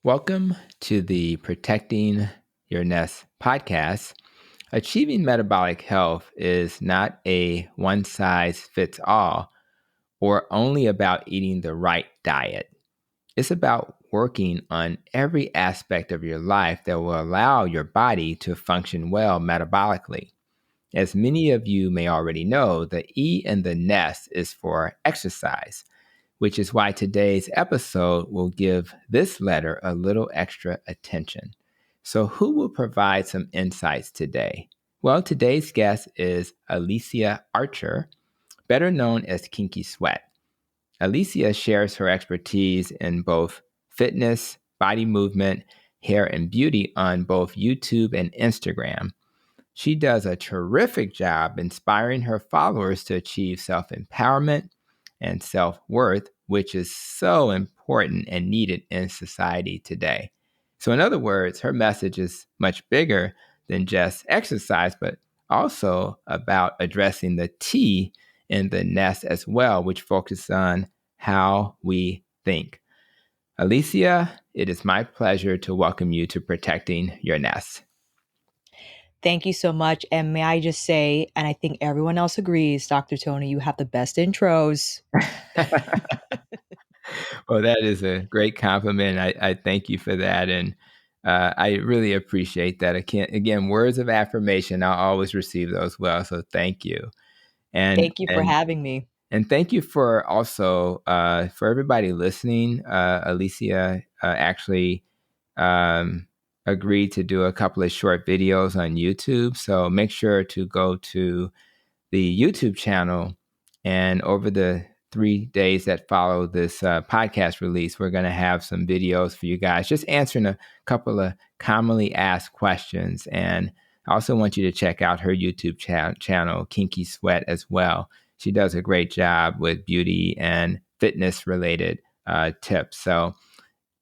Welcome to the Protecting Your Nest podcast. Achieving metabolic health is not a one size fits all or only about eating the right diet. It's about working on every aspect of your life that will allow your body to function well metabolically. As many of you may already know, the E in the nest is for exercise, which is why today's episode will give this letter a little extra attention. So, who will provide some insights today? Well, today's guest is Alicia Archer, better known as Kinky Sweat. Alicia shares her expertise in both fitness, body movement, hair, and beauty on both YouTube and Instagram. She does a terrific job inspiring her followers to achieve self-empowerment and self-worth, which is so important and needed in society today. So in other words, her message is much bigger than just exercise, but also about addressing the T in the nest as well, which focuses on how we think. Alicia, it is my pleasure to welcome you to Protecting Your Nest. Thank you so much. And may I just say, and I think everyone else agrees, Dr. Tony, you have the best intros. Well, that is a great compliment. I thank you for that. And I really appreciate that. Again, words of affirmation, I'll always receive those well. So thank you. And, Thank you for and, having me. and thank you for also, for everybody listening. Alicia actually agreed to do a couple of short videos on YouTube. So make sure to go to the YouTube channel, and over the 3 days that follow this podcast release, we're going to have some videos for you guys, just answering a couple of commonly asked questions. And I also want you to check out her YouTube channel, Kinky Sweat, as well. She does a great job with beauty and fitness related tips. So,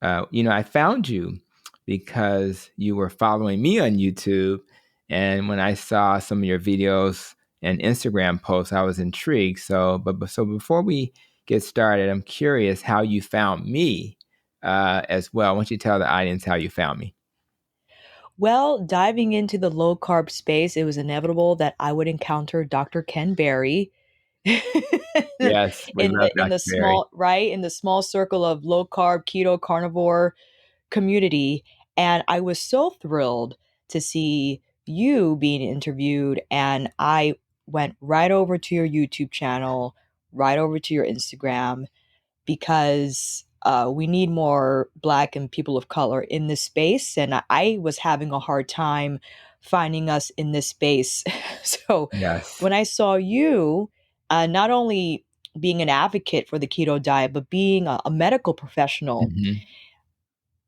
I found you because you were following me on YouTube. And when I saw some of your videos and Instagram posts, I was intrigued. So before we get started, I'm curious how you found me as well. Why don't you tell the audience how you found me? Well, diving into the low carb space, it was inevitable that I would encounter Dr. Ken Berry Yes, we love in Dr. the Berry. small circle of low carb keto carnivore community. And I was so thrilled to see you being interviewed. And I went right over to your YouTube channel, right over to your Instagram, because we need more Black and people of color in this space. And I was having a hard time finding us in this space. So Yes. when I saw you, not only being an advocate for the keto diet, but being a medical professional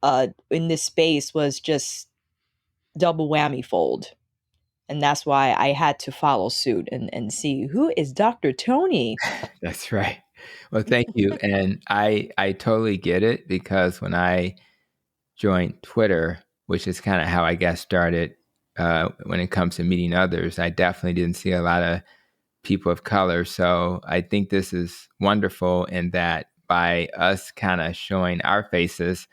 Mm-hmm. in this space was just double whammy fold. And that's why I had to follow suit and see who is Dr. Tony. That's right. Well, thank you. And I totally get it, because when I joined Twitter, which is kind of how I got started when it comes to meeting others, I definitely didn't see a lot of people of color. So I think this is wonderful in that by us kind of showing our faces,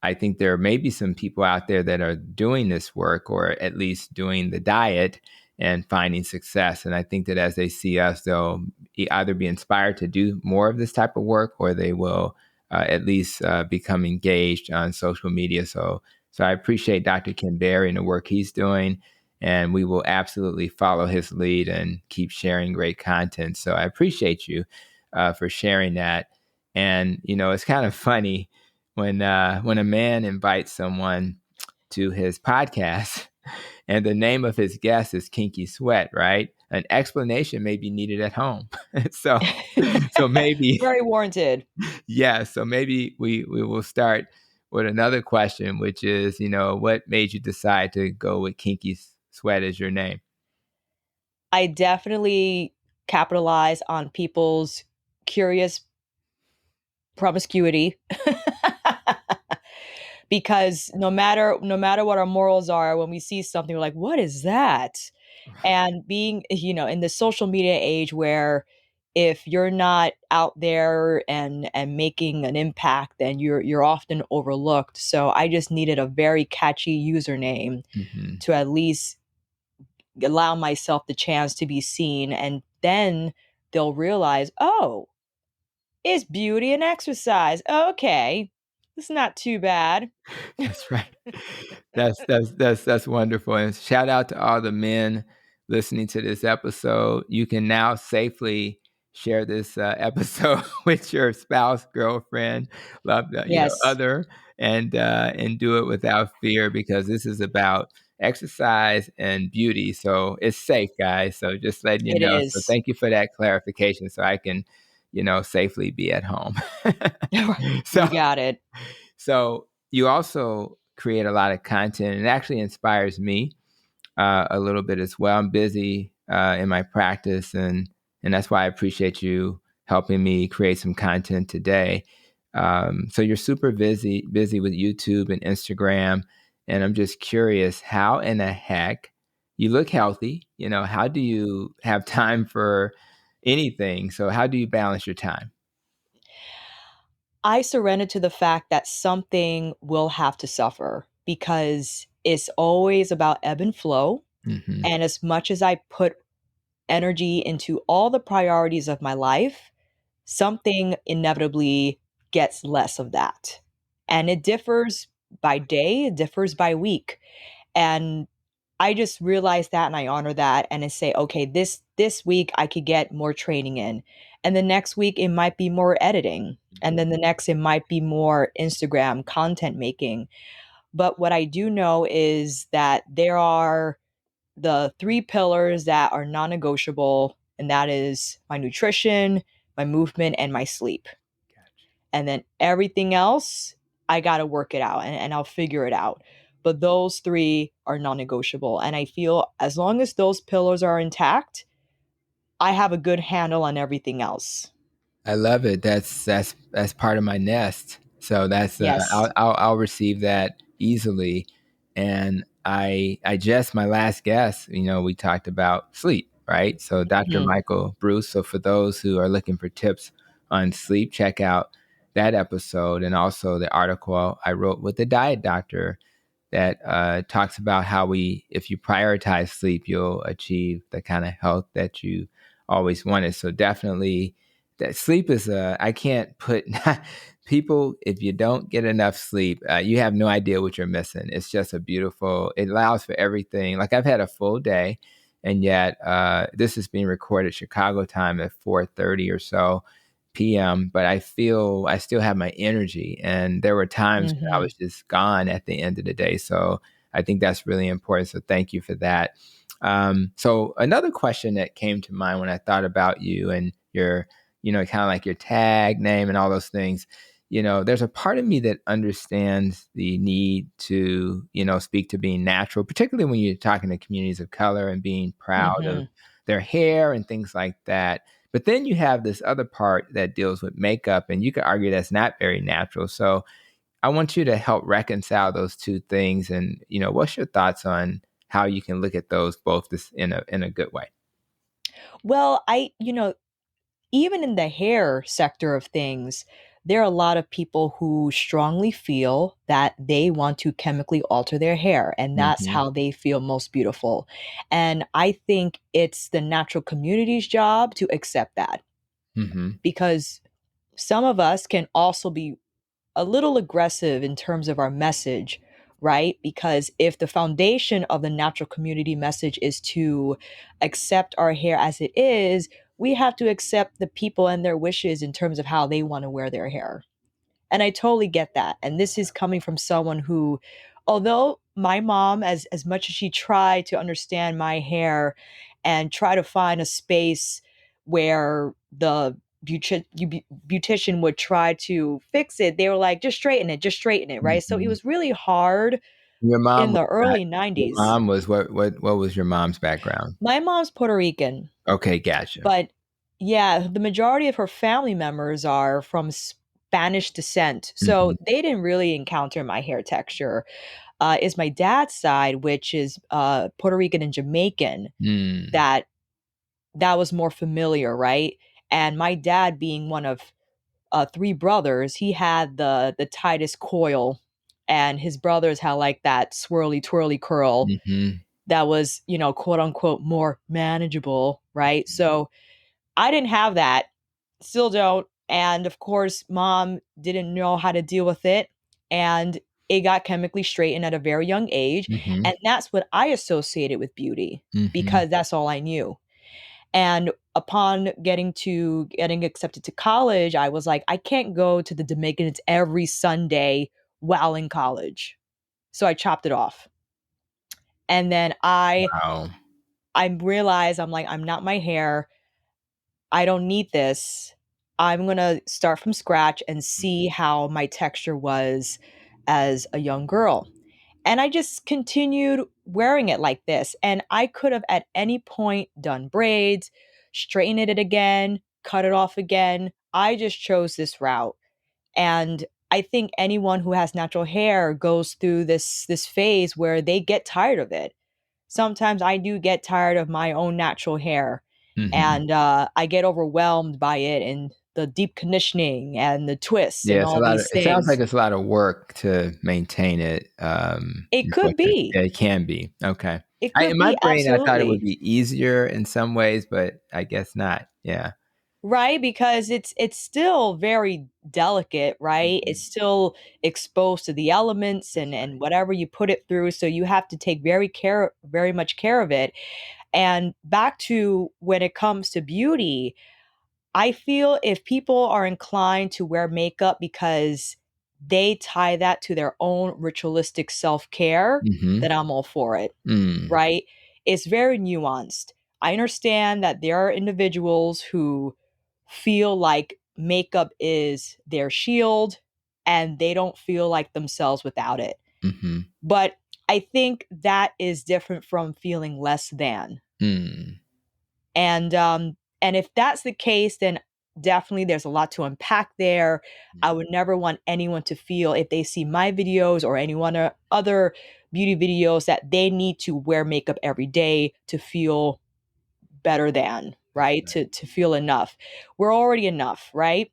I think there may be some people out there that are doing this work, or at least doing the diet and finding success. And I think that as they see us, they'll either be inspired to do more of this type of work, or they will at least become engaged on social media. So I appreciate Dr. Ken Berry and the work he's doing, and we will absolutely follow his lead and keep sharing great content. So I appreciate you for sharing that. And it's kind of funny when a man invites someone to his podcast and the name of his guest is Kinky Sweat, right? An explanation may be needed at home. so so maybe Very warranted. yeah, so maybe we will start with another question, which is, what made you decide to go with Kinky Sweat as your name? I definitely capitalize on people's curious promiscuity because no matter what our morals are, when we see something, we're like, what is that? And being, in the social media age where if you're not out there and making an impact, then you're often overlooked. So I just needed a very catchy username Mm-hmm. to at least allow myself the chance to be seen, and then they'll realize, oh, it's beauty and exercise. Okay, it's not too bad. That's right. That's wonderful. And shout out to all the men listening to this episode. You can now safely share this episode with your spouse, girlfriend, love, Yes, other, and do it without fear, because this is about exercise and beauty. So it's safe, guys. So just letting you it know. So is. thank you for that clarification, so I can, safely be at home. So You got it. so you also create a lot of content, and it actually inspires me a little bit as well. I'm busy in my practice, and that's why I appreciate you helping me create some content today. So you're super busy with YouTube and Instagram, and I'm just curious, how in the heck you look healthy? How do you have time for anything? So how do you balance your time? I surrender to the fact that something will have to suffer because it's always about ebb and flow. Hmm. And as much as I put energy into all the priorities of my life, something inevitably gets less of that. And it differs by day, it differs by week. And I just realized that and I honor that and I say, okay, this week I could get more training in. And the next week it might be more editing. And then the next it might be more Instagram content making. But what I do know is that there are the three pillars that are non-negotiable, and that is my nutrition, my movement, and my sleep. And then everything else, I got to work it out and I'll figure it out. But those three are non negotiable. And I feel as long as those pillars are intact, I have a good handle on everything else. I love it. That's part of my nest. So that's Yes. I'll receive that easily. And I just my last guest, we talked about sleep, right? So Dr. Mhm. Michael Bruce. So for those who are looking for tips on sleep, check out that episode, and also the article I wrote with the diet doctor that talks about how if you prioritize sleep, you'll achieve the kind of health that you always wanted. So definitely, that sleep is I can't put people, if you don't get enough sleep, you have no idea what you're missing. It's just it allows for everything. Like, I've had a full day, and yet this is being recorded Chicago time at 4:30 or so PM, but I feel I still have my energy. And there were times when I Mhm. was just gone at the end of the day. So I think that's really important. So thank you for that. So another question that came to mind when I thought about you and your, kind of like your tag name and all those things, there's a part of me that understands the need to, speak to being natural, particularly when you're talking to communities of color and being proud of Mhm. their hair and things like that. But then you have this other part that deals with makeup, and you could argue that's not very natural. So I want you to help reconcile those two things. And, what's your thoughts on how you can look at those both in a good way? Well, even in the hair sector of things, there are a lot of people who strongly feel that they want to chemically alter their hair, and that's Hmm. how they feel most beautiful. And I think it's the natural community's job to accept that Hmm. because some of us can also be a little aggressive in terms of our message, right? Because if the foundation of the natural community message is to accept our hair as it is, we have to accept the people and their wishes in terms of how they want to wear their hair. And I totally get that. And this is coming from someone who, although my mom, as much as she tried to understand my hair and try to find a space where the beautician would try to fix it, they were like, just straighten it, right? So it Hmm. was really hard Your mom in was the not. early Your 90s. mom was what was your mom's background? My mom's Puerto Rican, Okay, gotcha. but yeah, the majority of her family members are from Spanish descent. So Hmm. they didn't really encounter my hair texture. Is my dad's side, which is Puerto Rican and Jamaican, Mm. that was more familiar, right? And my dad, being one of three brothers, he had the tightest coil, and his brothers had like that swirly twirly curl Mm-hmm. that was, quote unquote, more manageable, right? So I didn't have that, still don't. And of course, mom didn't know how to deal with it. And it got chemically straightened at a very young age. Mm-hmm. And that's what I associated with beauty Mm-hmm. because that's all I knew. And upon getting accepted to college, I was like, I can't go to the Dominicans every Sunday while in college. So I chopped it off. And then Wow. I realized, I'm like, I'm not my hair. I don't need this. I'm going to start from scratch and see how my texture was as a young girl. And I just continued wearing it like this. And I could have at any point done braids, straightened it again, cut it off again. I just chose this route. And I think anyone who has natural hair goes through this phase where they get tired of it. Sometimes I do get tired of my own natural hair, Mm-hmm. and I get overwhelmed by it and the deep conditioning and the twists Yeah, and it's a all lot of. these It sounds like things. it's a lot of work to maintain it. It could be. Yeah, it can be. Okay. It I could in my be, brain, I thought it would absolutely. be easier in some ways, but I guess not. Yeah. Right, because it's still very delicate, right? It's Mhm. still exposed to the elements That's and whatever you put it through, so you have to take very much care of it. And back to when it comes to beauty, I feel if people are inclined to wear makeup because they tie that to their own ritualistic self-care, right. Mm-hmm. then I'm all for it, Mm. right? It's very nuanced. I understand that there are individuals who feel like makeup is their shield and they don't feel like themselves without it. Mm-hmm. But I think that is different from feeling less than. Mm. And if that's the case, then definitely there's a lot to unpack there. I would never want anyone to feel if they see my videos or anyone or other beauty videos that they need to wear makeup every day to feel better than, That's right? right. To feel enough. We're already enough, right?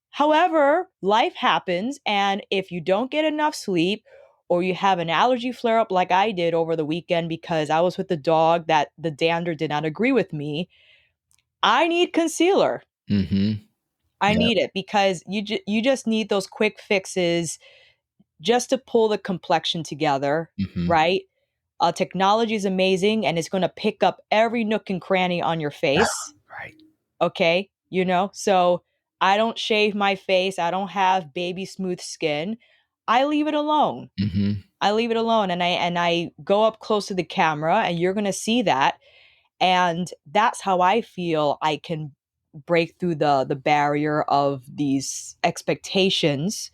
However, life happens, and if you don't get enough sleep or you have an allergy flare up like I did over the weekend because I was with the dog that the dander did not agree with me, I need concealer. Mm-hmm. I Yep. need it because you just need those quick fixes just to pull the complexion together, Mm-hmm. right? Technology is amazing and it's going to pick up every nook and cranny on your face. Right. Okay, so I don't shave my face. I don't have baby smooth skin. I leave it alone. Mm-hmm. I leave it alone, and I go up close to the camera, and you're gonna see that. And that's how I feel I can break through the barrier of these expectations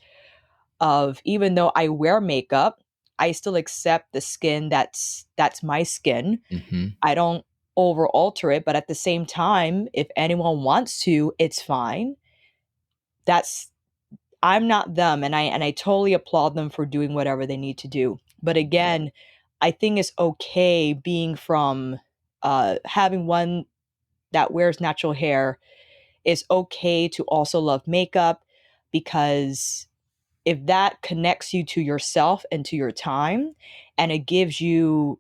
of, even though I wear makeup, I still accept the skin that's my skin. Mm-hmm. I don't over alter it, but at the same time, if anyone wants to, it's fine. That's I'm not them, and I totally applaud them for doing whatever they need to do. But again, I think it's okay being from having one that wears natural hair. It's okay to also love makeup because if that connects you to yourself and to your time and it gives you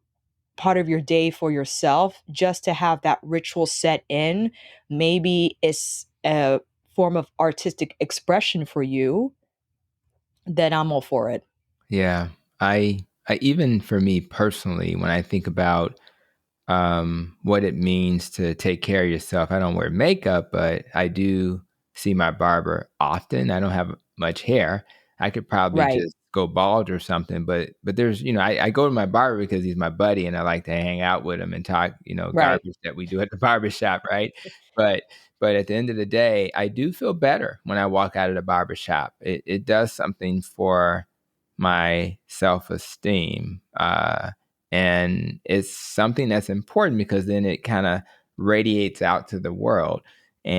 part of your day for yourself just to have that ritual set in, maybe it's a form of artistic expression for you, then I'm all for it. Yeah. I even for me personally, when I think about what it means to take care of yourself. I don't wear makeup, but I do see my barber often. I don't have much hair. I could probably Right, just go bald or something, but there's, I go to my barber because he's my buddy and I like to hang out with him and talk, right. garbage that we do at the barber shop, right? But but at the end of the day, I do feel better when I walk out of the barber shop. It does something for my self-esteem. And it's something that's important because then it kind of radiates out to the world. Mhm,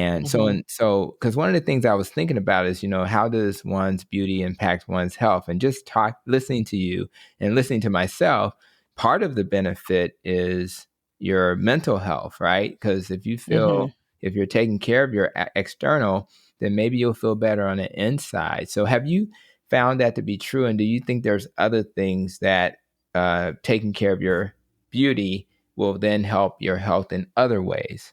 And so because one of the things I was thinking about is, how does one's beauty impact one's health? And just listening to you and listening to myself, part of the benefit is your mental health, right? Because if you feel mhm. if you're taking care of your external, then maybe you'll feel better on the inside. So have you found that to be true? And do you think there's other things that taking care of your beauty will then help your health in other ways?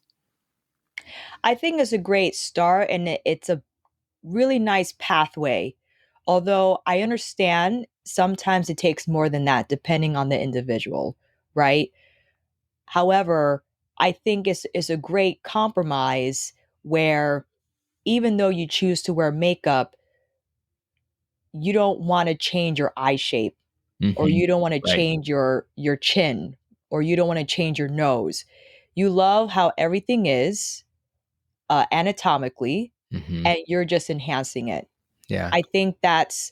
I think it's a great start and it's a really nice pathway. Although I understand sometimes it takes more than that depending on the individual, right? However, I think it's a great compromise where even though you choose to wear makeup, you don't want to change your eye shape or Hmm. you don't want to Right. change your chin or you don't want to change your nose. You love how everything is anatomically Hmm. and you're just enhancing it. Yeah. I think that's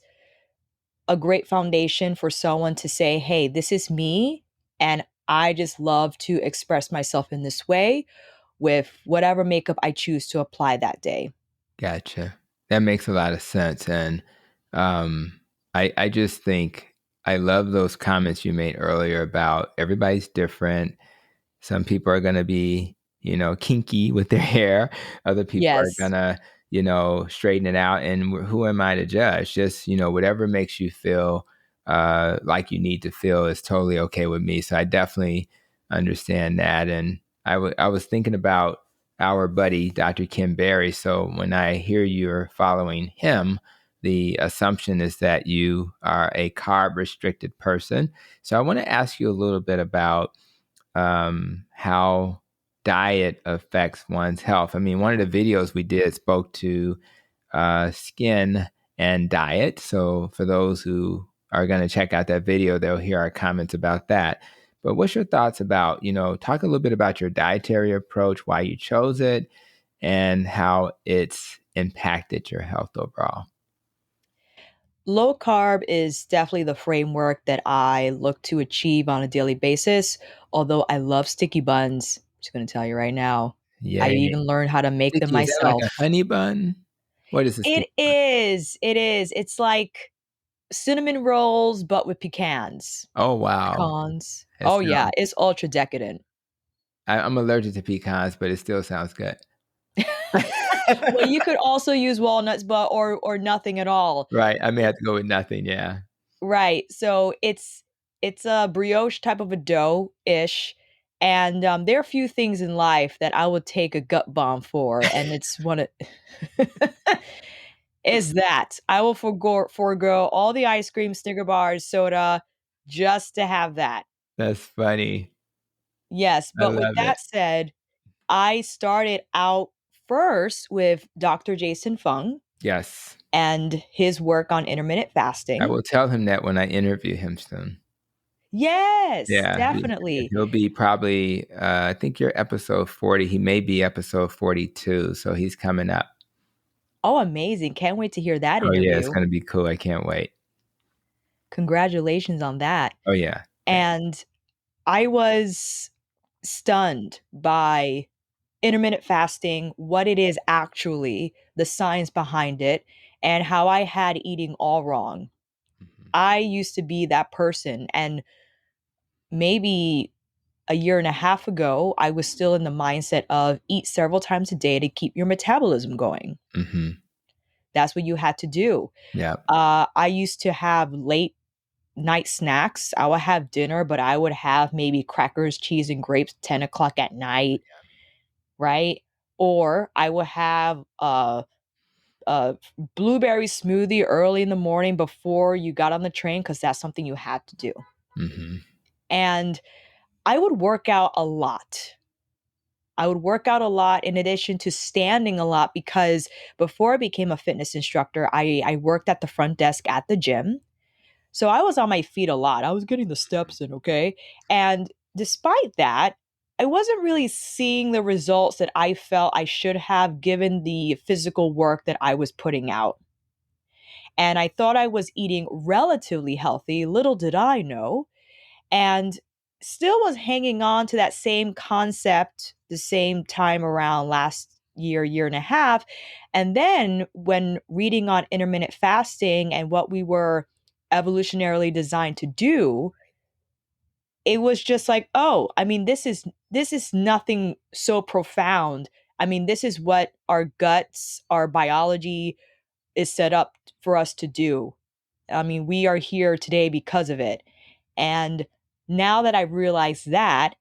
a great foundation for someone to say, hey, this is me. And I just love to express myself in this way with whatever makeup I choose to apply that day. Gotcha. That makes a lot of sense. And um, I just think I love those comments you made earlier about everybody's different. Some people are going to be, kinky with their hair. Other people are going Yes. to, straighten it out. And who am I to judge? Just, whatever makes you feel like you need to feel is totally okay with me. So I definitely understand that. And I was thinking about our buddy, Dr. Kim Berry. So when I hear you're following him, the assumption is that you are a carb restricted person. So I want to ask you a little bit about how diet affects one's health. I mean, one of the videos we did spoke to skin and diet. So for those who are going to check out that video, they'll hear our comments about that. But what's your thoughts about, talk a little bit about your dietary approach, why you chose it, and how it's impacted your health overall? Low carb is definitely the framework that I look to achieve on a daily basis. Although I love sticky buns, I'm just going to tell you right now. I Yay. even learned how to make them Sticky, is that like a myself. honey bun? What is a It sticky bun? is. It is. It's like cinnamon rolls, but with pecans. Oh, wow. Pecans. That Oh, yeah. sounds, It's ultra decadent. I'm allergic to pecans, but it still sounds good. Well, you could also use walnuts, but or nothing at all. Right, I may have to go with nothing, yeah. Right. So it's a brioche type of a dough-ish, and, there are a few things in life that I would take a gut bomb for, and it's one of is that. I will forgo all the ice cream, Snicker bars, soda, just to have that. That's funny. Yes, I but with love it. that said, I started out first with Dr. Jason Fung Yes. and his work on intermittent I fasting. will tell him that when I interview him soon. Yes, Yeah, definitely. he'll be probably, I think you're episode 40, he may be episode 42, so he's coming up. Oh, amazing. Can't wait to hear that Oh, yeah, it's interview. gonna be cool, I can't wait. Congratulations on that. Oh, yeah, thanks. And I was stunned by intermittent fasting, what it is actually, the science behind it, and how I had eating all wrong. Mhm, I used to be that person, and maybe a year and a half ago, I was still in the mindset of eat several times a day to keep your metabolism going. mhm, That's what you had to do. yep, I used to have late night snacks. I would have dinner, but I would have maybe crackers, cheese, and grapes 10 o'clock at night, right? Or I would have a blueberry smoothie early in the morning before you got on the train because that's something you had to do. mhm, And I would work out a lot. I would work out a lot in addition to standing a lot because before I became a fitness instructor, I worked at the front desk at the gym. So I was on my feet a lot. I was getting the steps in, okay? And despite that, I wasn't really seeing the results that I felt I should have given the physical work that I was putting out. And I thought I was eating relatively healthy. Little did I know, and still was hanging on to that same concept the same time around last year, year and a half. And then when reading on intermittent fasting and what we were evolutionarily designed to do, it was just like, oh, I mean, this is nothing so profound. I mean, this is what our guts, our biology is set up for us to do. I mean, we are here today because of it. And now that I realized that,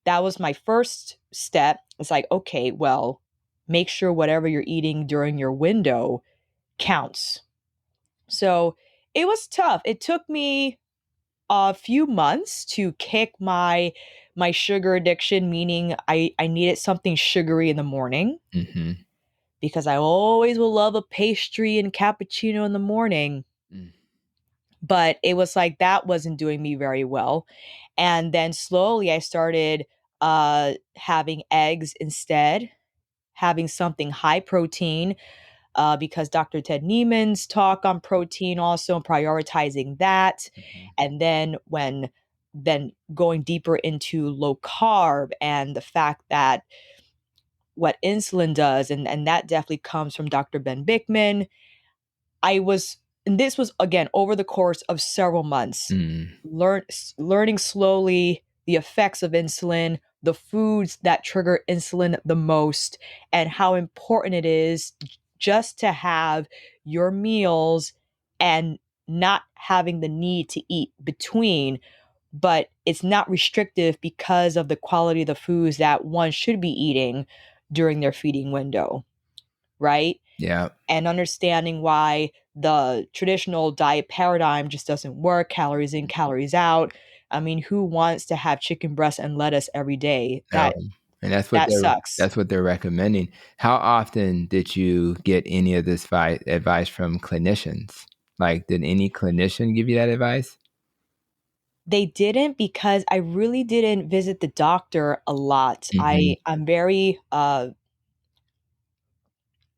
that was my first step. It's like, okay, well, make sure whatever you're eating during your window counts. So it was tough. It took me a few months to kick my sugar addiction, meaning I needed something sugary in the morning Mm-hmm. because I always will love a pastry and cappuccino in the morning. Mm. But it was like that wasn't doing me very well. And then slowly I started having eggs instead, having something high protein, because Dr. Ted Neiman's talk on protein also and prioritizing that. Mm-hmm. And then going deeper into low carb and the fact that what insulin does, and that definitely comes from Dr. Ben Bickman. I was, and this was again over the course of several months, Mm. learning slowly the effects of insulin, the foods that trigger insulin the most, and how important it is just to have your meals and not having the need to eat between, but it's not restrictive because of the quality of the foods that one should be eating during their feeding window, right? Yeah. And understanding why the traditional diet paradigm just doesn't work, calories in, calories out. I mean, who wants to have chicken breast and lettuce every day? No. That And that sucks. that's what they're recommending. How often did you get any of this advice from clinicians? Like, did any clinician give you that advice? They didn't, because I really didn't visit the doctor a lot. Mm-hmm. I'm very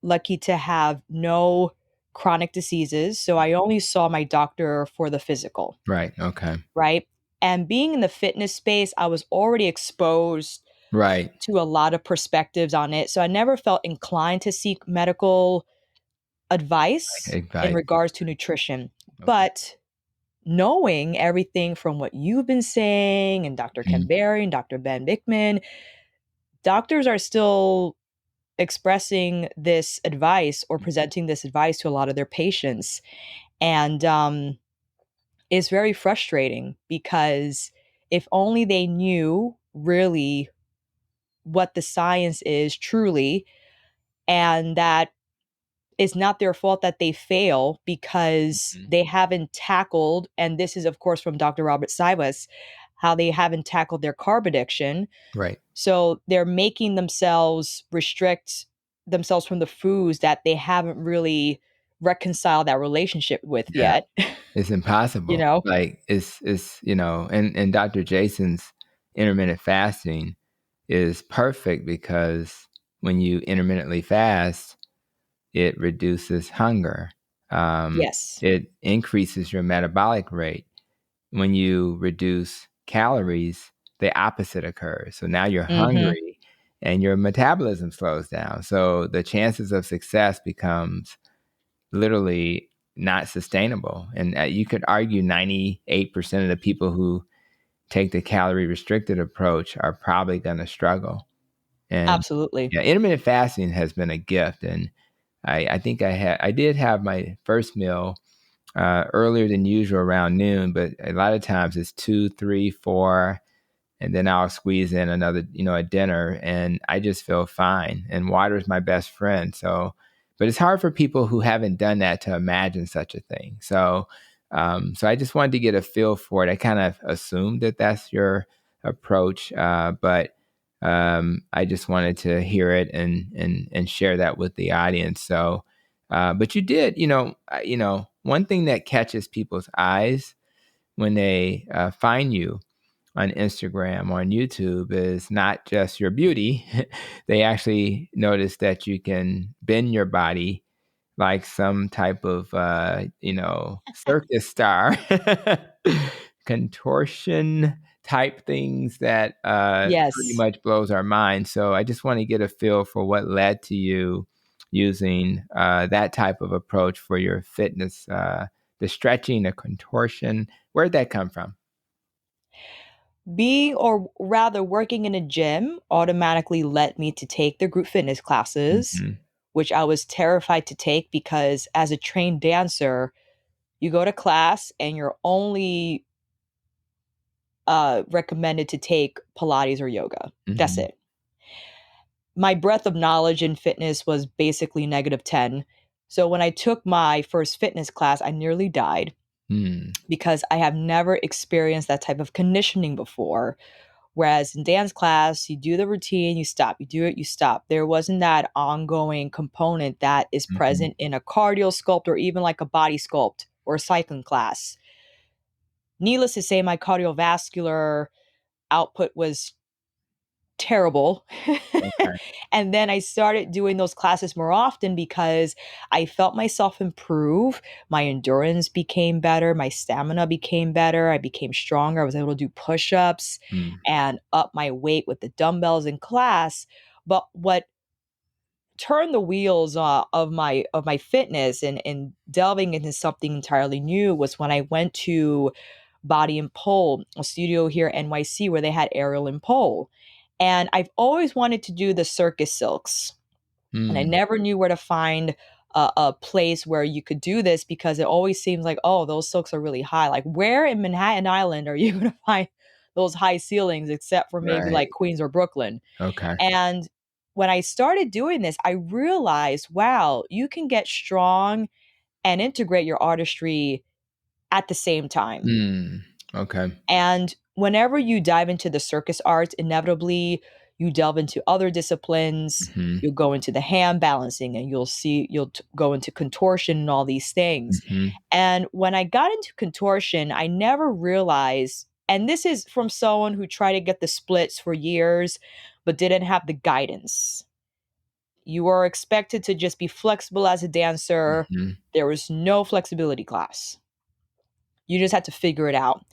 lucky to have no chronic diseases, so I only saw my doctor for the physical, Right. Okay. right? And being in the fitness space, I was already exposed Right. to a lot of perspectives on it. So I never felt inclined to seek medical advice in Advice. regards to nutrition. Okay. But knowing everything from what you've been saying and Dr. Ken Mm. Berry and Dr. Ben Bickman, doctors are still expressing this advice or presenting this advice to a lot of their patients. And it's very frustrating because if only they knew really what the science is truly, and that it's not their fault that they fail because Mhm. they haven't tackled, and this is of course from Dr. Robert Sivas, how they haven't tackled their carb addiction. Right. So they're making themselves restrict themselves from the foods that they haven't really reconciled that relationship with Yeah. yet. It's you impossible. know? Like it's and Dr. Jason's intermittent fasting is perfect because when you intermittently fast, it reduces hunger. Um, Yes. it increases your metabolic rate. When you reduce calories, the opposite occurs. So now you're Mhm. hungry and your metabolism slows down. So the chances of success becomes literally not sustainable. And you could argue 98% of the people who take the calorie restricted approach are probably going to struggle. And Absolutely. yeah, intermittent fasting has been a gift. And I think I did have my first meal earlier than usual around noon, but a lot of times it's 2, 3, 4, and then I'll squeeze in another, a dinner, and I just feel fine. And water is my best friend. So, but it's hard for people who haven't done that to imagine such a thing. So, so I just wanted to get a feel for it. I kind of assumed that that's your approach, but I just wanted to hear it and share that with the audience. So, but you did, one thing that catches people's eyes when they find you on Instagram or on YouTube is not just your beauty. They actually notice that you can bend your body like some type of, circus star, contortion type things that pretty Yes. much blows our mind. So I just want to get a feel for what led to you using that type of approach for your fitness, the stretching, the contortion. Where'd that come from? being, or rather working in a gym, automatically led me to take the group fitness classes, Mhm. which I was terrified to take because as a trained dancer, you go to class and you're only recommended to take Pilates or yoga. That's Mhm. it. My breadth of knowledge in fitness was basically negative 10. So when I took my first fitness class, I nearly died Mm. because I have never experienced that type of conditioning before. Whereas in dance class, you do the routine, you stop, you do it, you stop. There wasn't that ongoing component that is Mhm. present in a cardio sculpt or even like a body sculpt or a cycling class. Needless to say, my cardiovascular output was terrible. Okay. And then I started doing those classes more often because I felt myself improve. My endurance became better, my stamina became better, I became stronger. I was able to do push-ups Mm. and up my weight with the dumbbells in class. But what turned the wheels of my fitness and delving into something entirely new was when I went to Body and Pole, a studio here at NYC where they had aerial and pole. And I've always wanted to do the circus silks. And I Mm. never knew where to find a place where you could do this because it always seems like, oh, those silks are really high. Like, where in Manhattan Island are you going to find those high ceilings except for maybe Right. like Queens or Brooklyn? Okay. And when I started doing this, I realized, wow, you can get strong and integrate your artistry at the same time. Mm. Okay. And whenever you dive into the circus arts, inevitably you delve into other disciplines. Mhm. You'll go into the hand balancing and go into contortion and all these things. Mhm. And when I got into contortion, I never realized, and this is from someone who tried to get the splits for years, but didn't have the guidance. You are expected to just be flexible as a dancer. Mhm. There was no flexibility class. You just had to figure it out.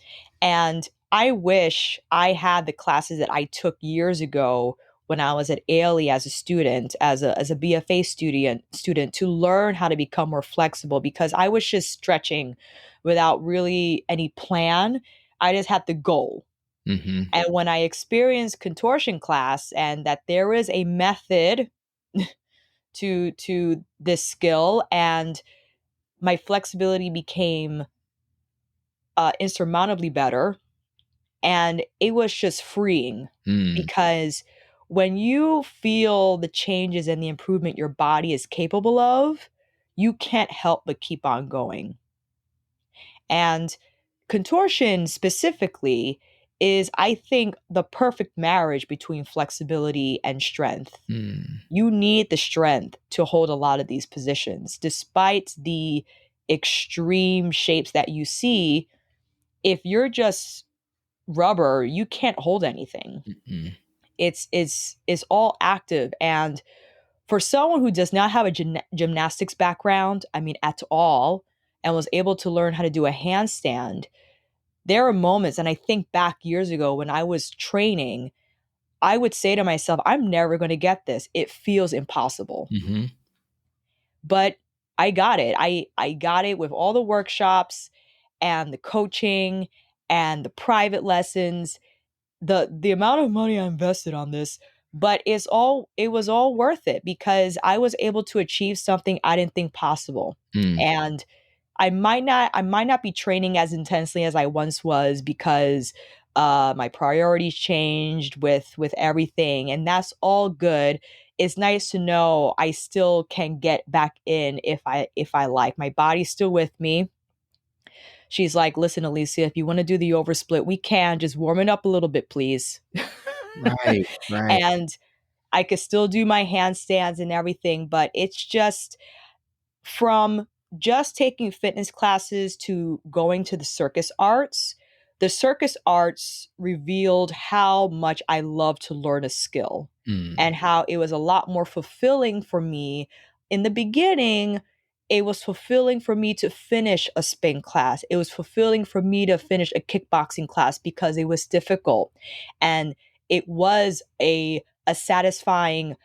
And I wish I had the classes that I took years ago when I was at ALE as a student, as a BFA student to learn how to become more flexible because I was just stretching without really any plan. I just had the goal. Mhm. And when I experienced contortion class and that there is a method to this skill and my flexibility became insurmountably better. And it was just freeing Mm. because when you feel the changes and the improvement your body is capable of, you can't help but keep on going. And contortion specifically is, I think, the perfect marriage between flexibility and strength. Mm. You need the strength to hold a lot of these positions, despite the extreme shapes that you see. If you're just rubber, you can't hold anything. Mm. It's all active. And for someone who does not have a gymnastics background, I mean, at all, and was able to learn how to do a handstand, there are moments, and I think back years ago when I was training, I would say to myself, I'm never going to get this. It feels impossible. Mhm. But I got it. I got it with all the workshops and the coaching and the private lessons, the amount of money I invested on this, but it was all worth it because I was able to achieve something I didn't think possible. Mm. And I might not be training as intensely as I once was because my priorities changed with everything, and that's all good. It's nice to know I still can get back in if I like. My body's still with me. She's like, listen, Alicia, if you want to do the oversplit, we can. Just warm it up a little bit, please. Right. Right. And I could still do my handstands and everything, but it's just from just taking fitness classes to going to the circus arts revealed how much I love to learn a skill Mm. and how it was a lot more fulfilling for me. In the beginning, it was fulfilling for me to finish a spin class. It was fulfilling for me to finish a kickboxing class because it was difficult. And it was a satisfying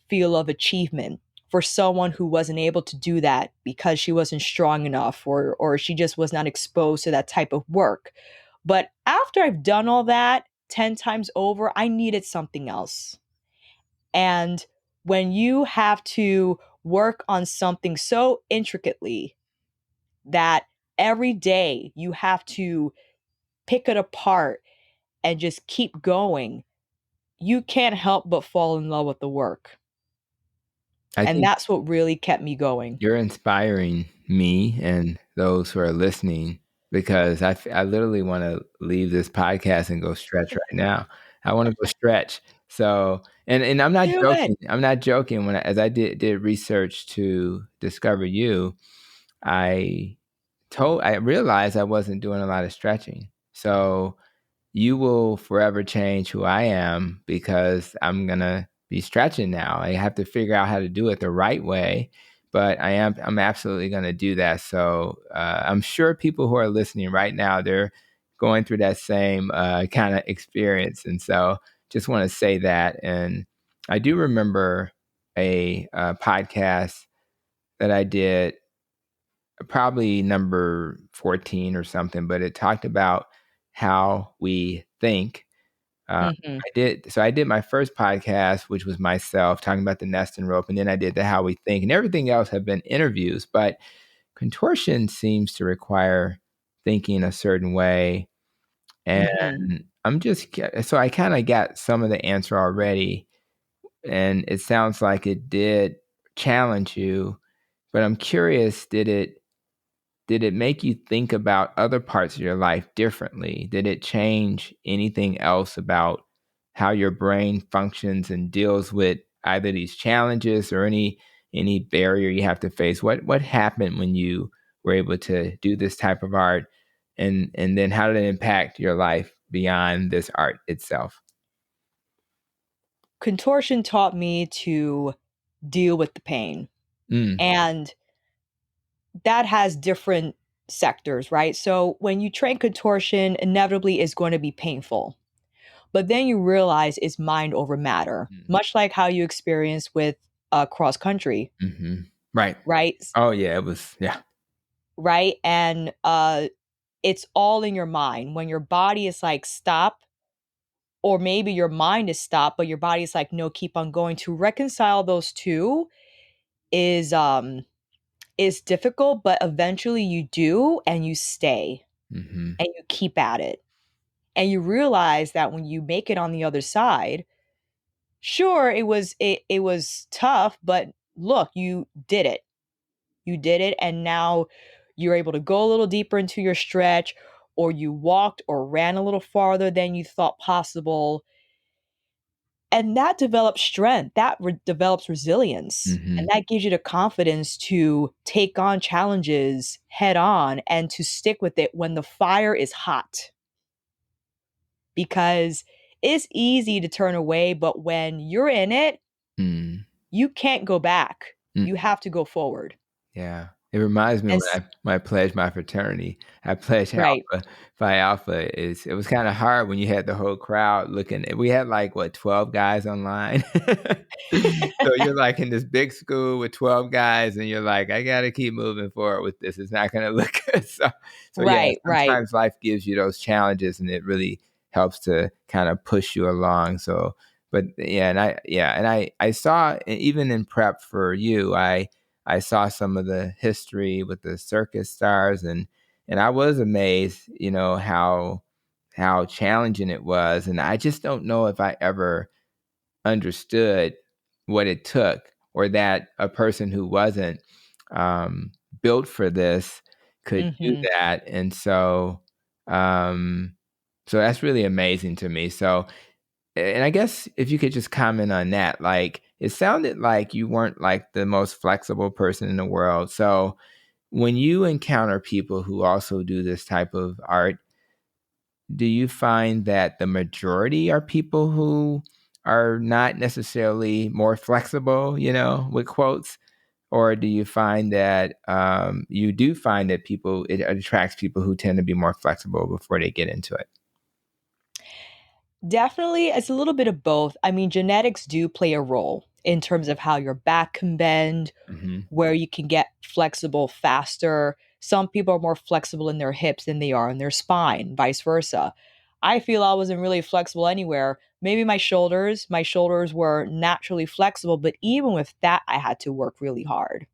feel of achievement for someone who wasn't able to do that because she wasn't strong enough or she just was not exposed to that type of work. But after I've done all that 10 times over, I needed something else. And when you have to work on something so intricately that every day you have to pick it apart and just keep going, you can't help but fall in love with the work. I And think that's what really kept me going. you're inspiring me and those who are listening because I literally want to leave this podcast and go stretch right now. I want to go stretch. So, and I'm not Do it. joking. I'm not joking. As I did research to discover you, I I realized I wasn't doing a lot of stretching. So you will forever change who I am because I'm gonna be stretching now. I have to figure out how to do it the right way, but I'm absolutely gonna do that. So I'm sure people who are listening right now, they're going through that same kind of experience, and so just want to say that. And I do remember a podcast that I did, probably number 14 or something, but it talked about how we think. Mhm. I did my first podcast, which was myself talking about the nest and rope, and then I did the how we think, and everything else have been interviews. But contortion seems to require thinking a certain way, and Mhm. so I kind of got some of the answer already, and it sounds like it did challenge you. But I'm curious, did it make you think about other parts of your life differently? Did it change anything else about how your brain functions and deals with either these challenges or any barrier you have to face? What happened when you were able to do this type of art, and then how did it impact your life beyond this art itself? Contortion taught me to deal with the pain. Mm, And that has different sectors, right? So when you train contortion, inevitably is going to be painful. But then you realize it's mind over matter, mm, much like how you experience with cross country, mhm. Right. right? Oh yeah, it was, yeah. Right. And it's all in your mind. When your body is like, stop, or maybe your mind is stop, but your body is like, no, keep on going. To reconcile those two is is difficult, but eventually you do and you stay Mhm, and you keep at it. And you realize that when you make it on the other side, sure, it was tough, but look, you did it. You did it, and now you're able to go a little deeper into your stretch, or you walked or ran a little farther than you thought possible. And that develops strength, that develops resilience. And mhm, that gives you the confidence to take on challenges head on and to stick with it when the fire is hot. Because it's easy to turn away, but when you're in it, mm. you can't go back. You have to go forward. Yeah. It reminds me And when I pledged my fraternity. I pledged right. Alpha Phi Alpha. It was kinda hard when you had the whole crowd looking. We had, like, what, 12 guys online? So you're, like, in this big school with 12 guys, and you're like, "I gotta keep moving forward with this. It's not gonna look good." Yeah, Right, right. sometimes life gives you those challenges, and it really helps to kinda push you along. So but yeah, I saw even in prep for you, I saw some of the history with the circus stars, and I was amazed, how challenging it was, and I just don't know if I ever understood what it took, or that a person who wasn't um, built for this could do Mhm. that, and um, so that's really amazing to me. So, and I guess if you could just comment on that, like it sounded like you weren't like the most flexible person in the world. So when you encounter people who also do this type of art, do you find that the majority are people who are not necessarily more flexible, with quotes? Or do you find that you do find that it attracts people who tend to be more flexible before they get into it? Definitely, it's a little bit of both. I mean, genetics do play a role in terms of how your back can bend, Hmm. where you can get flexible faster. Some people are more flexible in their hips than they are in their spine, vice versa. I feel I wasn't really flexible anywhere. Maybe my shoulders were naturally flexible, but even with that, I had to work really hard.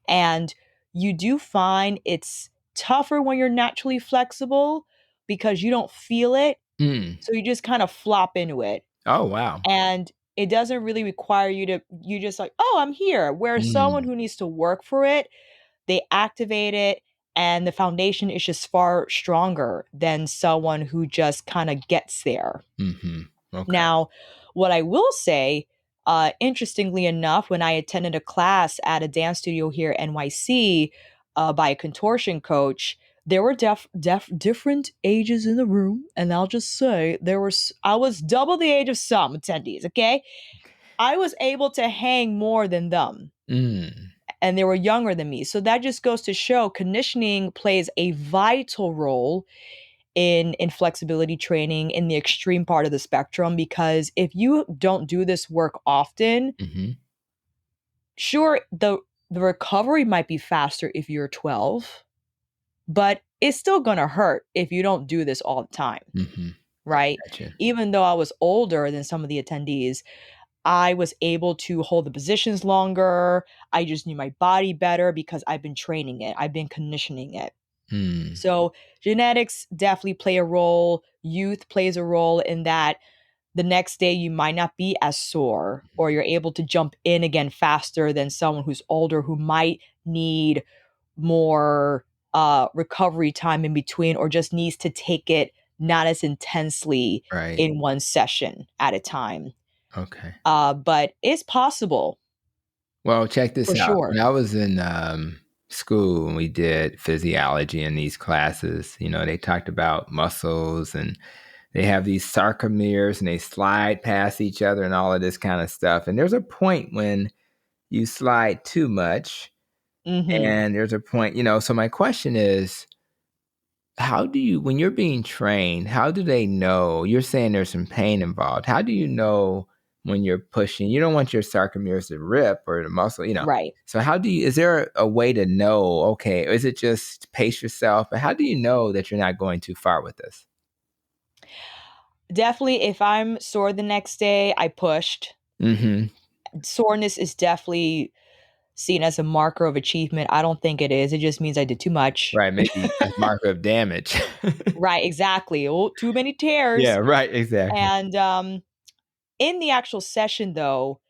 And you do find it's tougher when you're naturally flexible because you don't feel it. Mm. So you just kind of flop into it. Oh, wow. And it doesn't really require you just like, oh, I'm here. Whereas someone Mm. who needs to work for it, they activate it and the foundation is just far stronger than someone who just kind of gets there. Mm-hmm. Okay. Now, what I will say, interestingly enough, when I attended a class at a dance studio here at NYC by a contortion coach, there were different ages in the room, and I'll just say I was double the age of some attendees. Okay, I was able to hang more than them, Mm. and they were younger than me. So that just goes to show conditioning plays a vital role in flexibility training in the extreme part of the spectrum, because if you don't do this work often, Mm-hmm. sure, the recovery might be faster if you're 12, but it's still going to hurt if you don't do this all the time, Mm-hmm. right? Gotcha. Even though I was older than some of the attendees, I was able to hold the positions longer. I just knew my body better because I've been training it. I've been conditioning it. Mm. So genetics definitely play a role. Youth plays a role in that the next day you might not be as sore, or you're able to jump in again faster than someone who's older who might need more recovery time in between, or just needs to take it not as intensely Right. in one session at a time. Okay. But it's possible Well, check this for out. When sure. I was in school and we did physiology in these classes, they talked about muscles and they have these sarcomeres and they slide past each other and all of this kind of stuff. And there's a point when you slide too much, Hmm. and there's a point, so my question is, how do you, when you're being trained, how do they know? You're saying there's some pain involved. How do you know when you're pushing? You don't want your sarcomeres to rip or the muscle. Right. So is there a way to know, okay, is it just pace yourself? But how do you know that you're not going too far with this? Definitely, if I'm sore the next day, I pushed. Mm-hmm. Soreness is definitely seen as a marker of achievement. I don't think it is. It just means I did too much. Right, maybe a marker of damage. Right, exactly. Oh, too many Yeah, tears. right, exactly. And in the actual session, though,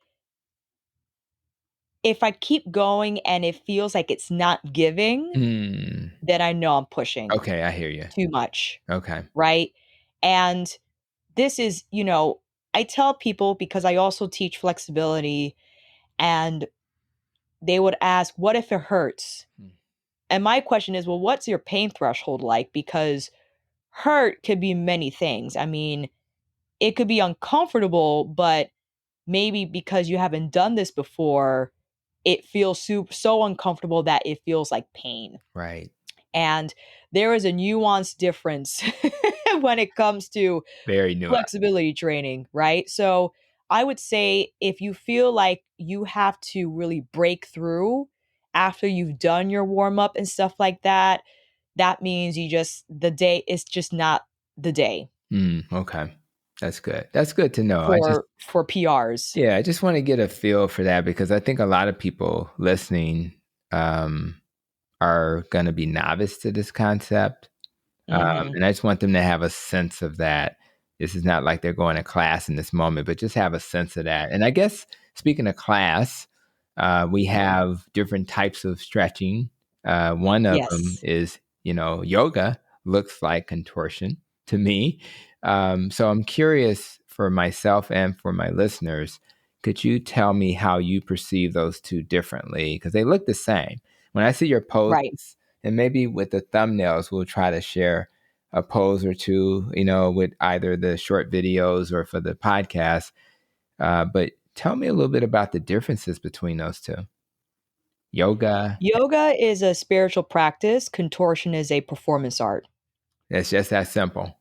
if I keep going and it feels like it's not giving, Mm. then I know I'm pushing Okay, I hear you. too much. Okay. Right. And this is, I tell people, because I also teach flexibility, and they would ask, what if it hurts? Mm. And my question is, well, what's your pain threshold like? Because hurt could be many things. I mean, it could be uncomfortable, but maybe because you haven't done this before, it feels so uncomfortable that it feels like pain. Right. And there is a nuanced difference when it comes to Very nuanced. flexibility training, right? So I would say if you feel like you have to really break through after you've done your warm up and stuff like that, that means the day is just not the day Okay. That's good. That's good to know. for PRs. I just want to get a feel for that because I think a lot of people listening um, are going to be novice to this concept. Hmm. And I just want them to have a sense of that. This is not like they're going to class in this moment, but just have a sense of that. And I guess speaking of class, we have different types of stretching. One of them Yes. is, yoga looks like contortion to me. So I'm curious for myself and for my listeners, could you tell me how you perceive those two differently? Because they look the same. When I see your Right. poses, and maybe with the thumbnails, we'll try to share a pose or two, with either the short videos or for the podcast. But tell me a little bit about the differences between those two. Yoga, Yoga is a spiritual practice, contortion is a performance art. it's just that simple.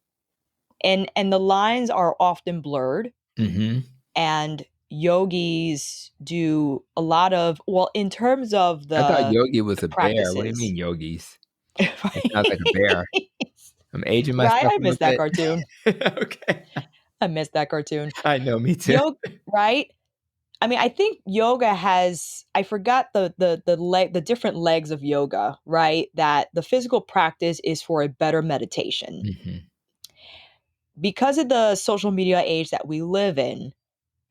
And the lines are often blurred, Mm-hmm. and yogis do a lot of, well, in terms of I thought the yogi was a bear. What do you practices. mean yogis? It sounds like a bear. Right? I'm aging Right? myself I a little missed that bit. cartoon. Okay. I missed that cartoon. I know, me too. Yoga, right? I mean, I think yoga has, I forgot the different legs of yoga, right? That the physical practice is for a better meditation. Hmm. Because of the social media age that we live in,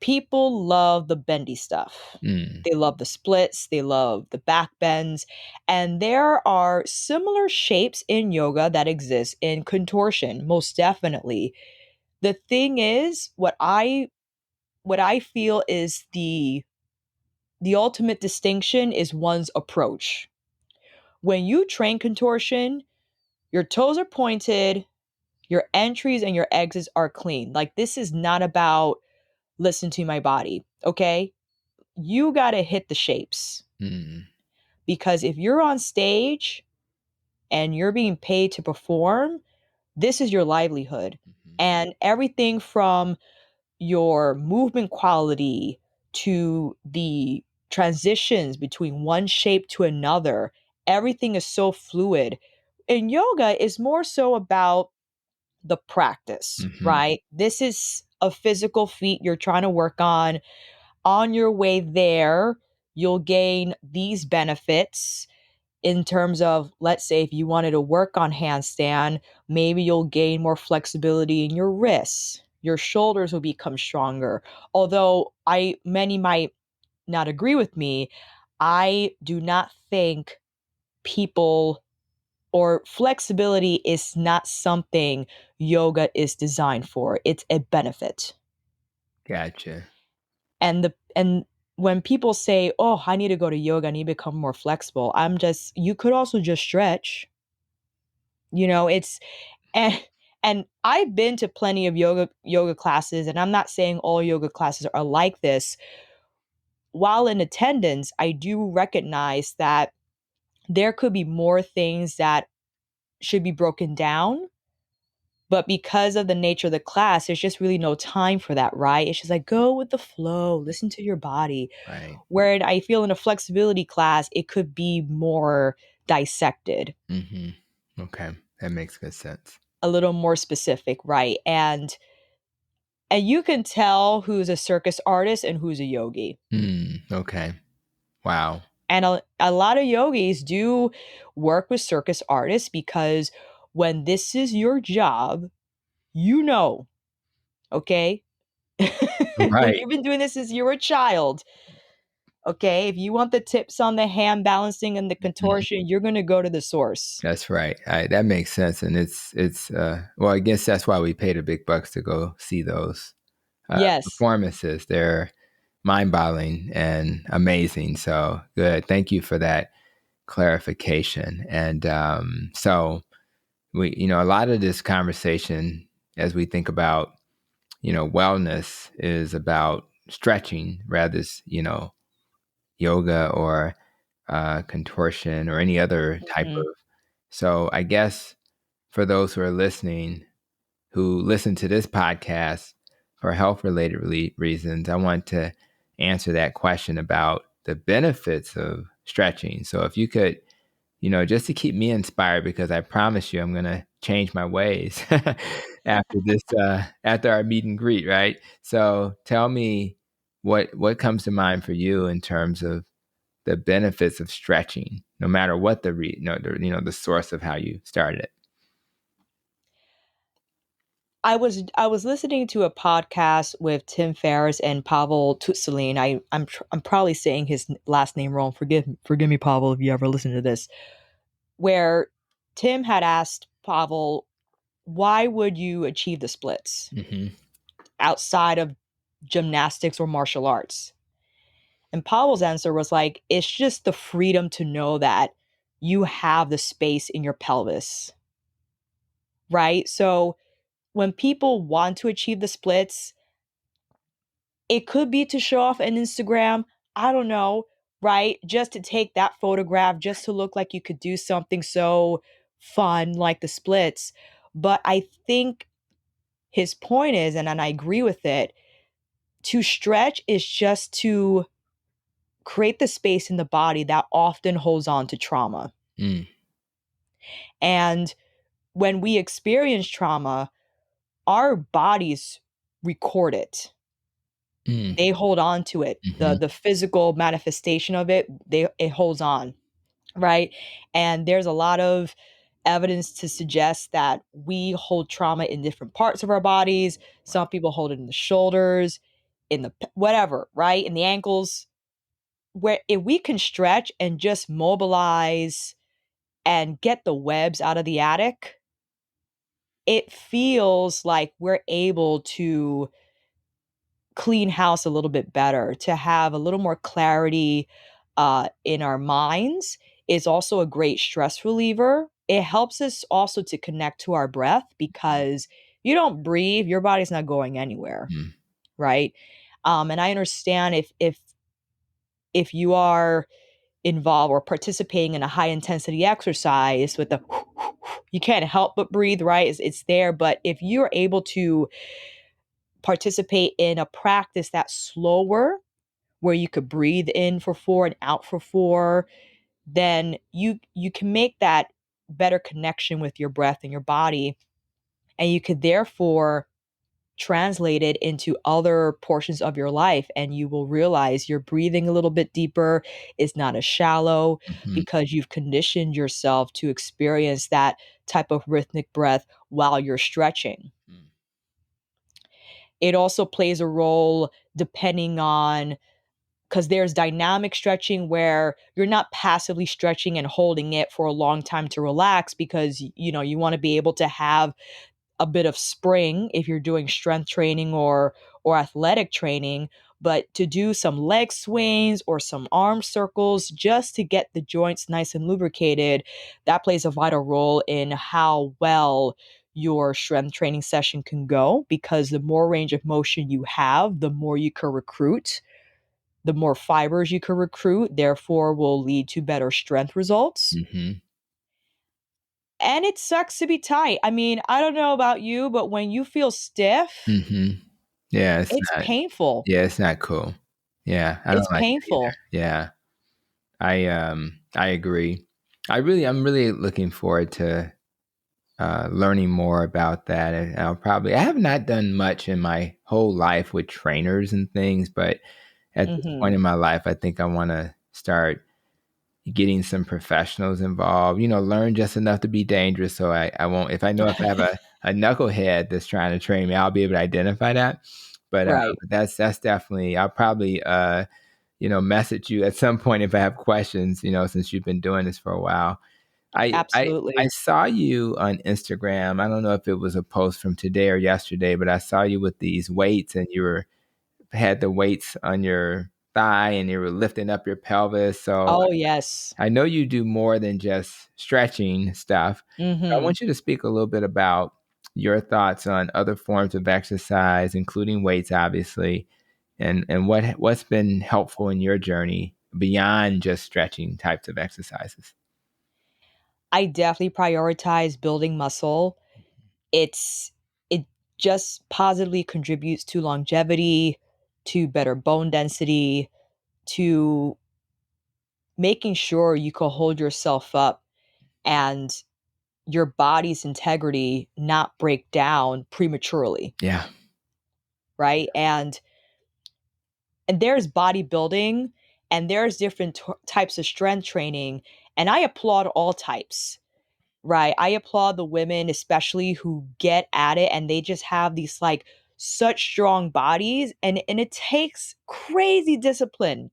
people love the bendy stuff. Mm. They love the splits, they love the back bends, and there are similar shapes in yoga that exist in contortion, most definitely. The thing is, what I feel is the ultimate distinction is one's approach. When you train contortion, your toes are pointed, your entries and your exits are clean. Like, this is not about listen to my body, okay? You got to hit the shapes, Mm. because if you're on stage and you're being paid to perform, this is your livelihood. Mhm. And everything from your movement quality to the transitions between one shape to another, everything is so fluid. And yoga is more so about the practice, Mhm. right? This is a physical feat you're trying to work on. On your way there, you'll gain these benefits in terms of, let's say, if you wanted to work on handstand, maybe you'll gain more flexibility in your wrists. Your shoulders will become stronger. Although many might not agree with me, I do not think people or flexibility is not something yoga is designed for. It's a benefit. Gotcha. And when people say, "Oh, I need to go to yoga, I need to become more flexible," you could also just stretch. It's and and I've been to plenty of yoga classes, and I'm not saying all yoga classes are like this. While in attendance, I do recognize that there could be more things that should be broken down. But because of the nature of the class, there's just really no time for that, right? It's just like, go with the flow, listen to your body. Right. Where I feel in a flexibility class, it could be more dissected, Hmm. Okay. That makes good sense. a little more specific, right? And you can tell who's a circus artist and who's a yogi. Okay. Wow. And a lot of yogis do work with circus artists, because when this is your job, you know, okay? When Right. you've been doing this since you were a child, okay? If you want the tips on the hand balancing and the Mhm. contortion, you're going to go to the source. That's right. That makes sense, and it's well, I guess that's why we pay the big bucks to go see those Yes. performances. They're mind-boggling and amazing. So good. Thank you for that clarification. And so a lot of this conversation, as we think about, wellness, is about stretching, rather, yoga or contortion or any other type Mhm. of. So I guess for those who are listening, who listen to this podcast for health related reasons, I want to answer that question about the benefits of stretching. So if you could, just to keep me inspired, because I promise you I'm going to change my ways after this, after our meet and greet, right? So tell me what comes to mind for you in terms of the benefits of stretching, no matter what the source of how you started it. I was listening to a podcast with Tim Ferriss and Pavel Tutsalin. I'm probably saying his last name wrong. Forgive me, Pavel, if you ever listen to this. Where Tim had asked Pavel, "Why would you achieve the splits Hmm. outside of gymnastics or martial arts?" And Pavel's answer was like, "It's just the freedom to know that you have the space in your pelvis." Right? So when people want to achieve the splits, it could be to show off an Instagram. I don't know, right? Just to take that photograph, just to look like you could do something so fun like the splits. But I think his point is, and I agree with it, To stretch is just to create the space in the body that often holds on to trauma. Mm. And when we experience trauma, our bodies record it. Mm. They hold on to it. Mm-hmm. The physical manifestation of it, it holds on, right? And there's a lot of evidence to suggest that we hold trauma in different parts of our bodies. Some people hold it in the shoulders, in the whatever, right? In the ankles. Where if we can stretch and just mobilize and get the webs out of the attic, it feels like we're able to clean house a little bit better, to have a little more clarity in our minds. Is also a great stress reliever. It helps us also to connect to our breath, because you don't breathe, your body's not going anywhere, Mm. right? And I understand if you are involved or participating in a high intensity exercise with the you can't help but breathe, right? It's there. But if you're able to participate in a practice that's slower, where you could breathe in for 4 and out for 4, then you can make that better connection with your breath and your body, and you could therefore translate it into other portions of your life, and you will realize you're breathing a little bit deeper. It's not as shallow, Mm-hmm. because you've conditioned yourself to experience that type of rhythmic breath while you're stretching. Mm. It also plays a role depending on, because there's dynamic stretching where you're not passively stretching and holding it for a long time to relax, because you want to be able to have a bit of spring if you're doing strength training or athletic training. But to do some leg swings or some arm circles just to get the joints nice and lubricated, that plays a vital role in how well your strength training session can go, because the more range of motion you have, the more you can recruit, the more fibers you can recruit, therefore will lead to better strength results. Mm-hmm. And it sucks to be tight. I mean, I don't know about you, but when you feel stiff, Mm-hmm. Yeah, it's it's not. painful. Yeah, it's not cool. Yeah, I It's don't like it either. painful. Yeah, I agree. I'm really looking forward to learning more about that. And I have not done much in my whole life with trainers and things, but at this Mhm. point in my life, I think I want to start getting some professionals involved, learn just enough to be dangerous. So I won't, if I have a knucklehead that's trying to train me, I'll be able to identify that. But Right. that's definitely, I'll probably, message you at some point if I have questions, since you've been doing this for a while. I Absolutely. saw you on Instagram. I don't know if it was a post from today or yesterday, but I saw you with these weights, and had the weights on your thigh and you were lifting up your pelvis. So Oh, yes. I know you do more than just stretching stuff. I Mhm. want you to speak a little bit about your thoughts on other forms of exercise, including weights, obviously, and what's been helpful in your journey beyond just stretching types of exercises. I definitely prioritize building muscle. It just positively contributes to longevity, to better bone density, to making sure you can hold yourself up and your body's integrity not break down prematurely, Yeah. right? And there's bodybuilding, and there's different types of strength training, and I applaud all types, right? I applaud the women especially who get at it, and they just have these like such strong bodies, and it takes crazy discipline